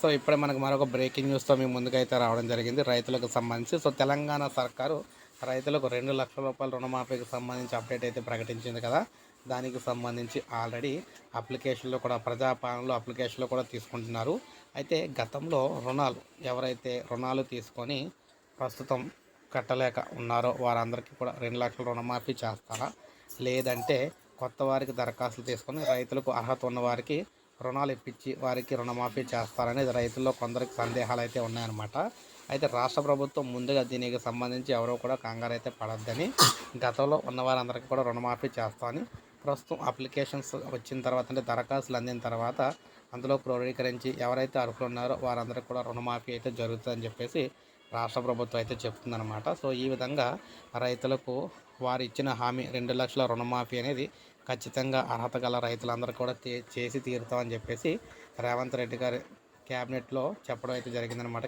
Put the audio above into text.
So ఇప్పుడే మనకు మరొక బ్రేకింగ్ న్యూస్తో మీ ముందుకైతే రావడం జరిగింది రైతులకు సంబంధించి. సో తెలంగాణ సర్కారు రైతులకు 2,00,000 రూపాయల రుణమాఫీకి సంబంధించి అప్డేట్ అయితే ప్రకటించింది కదా. దానికి సంబంధించి ఆల్రెడీ అప్లికేషన్లో కూడా ప్రజాపాలనలో అప్లికేషన్లో కూడా తీసుకుంటున్నారు. అయితే గతంలో ఎవరైతే రుణాలు తీసుకొని ప్రస్తుతం కట్టలేక ఉన్నారో వారందరికీ కూడా 2,00,000 రుణమాఫీ చేస్తారా, లేదంటే కొత్త వారికి దరఖాస్తులు తీసుకొని రైతులకు అర్హత ఉన్న వారికి రుణాలు ఇప్పించి వారికి రుణమాఫీ చేస్తారనేది రైతుల్లో కొందరికి సందేహాలు అయితే ఉన్నాయన్నమాట. అయితే రాష్ట్ర ప్రభుత్వం ముందుగా దీనికి సంబంధించి ఎవరో కూడా కంగారు అయితే పడొద్దని, గతంలో ఉన్న వారందరికీ కూడా రుణమాఫీ చేస్తామని, ప్రస్తుతం అప్లికేషన్స్ వచ్చిన తర్వాత అంటే దరఖాస్తులు అందిన తర్వాత అందులో క్రోడీకరించి ఎవరైతే అర్హులు ఉన్నారో వారందరికీ కూడా రుణమాఫీ అయితే జరుగుతుందని చెప్పేసి రాష్ట్ర ప్రభుత్వం అయితే చెప్తుందన్నమాట. సో ఈ విధంగా రైతులకు వారు ఇచ్చిన హామీ 2,00,000 రుణమాఫీ అనేది ఖచ్చితంగా అర్హత గల రైతులందరూ కూడా చేసి తీరుతామని చెప్పేసి రేవంత్ రెడ్డి గారి క్యాబినెట్లో చెప్పడం అయితే జరిగిందనమాట.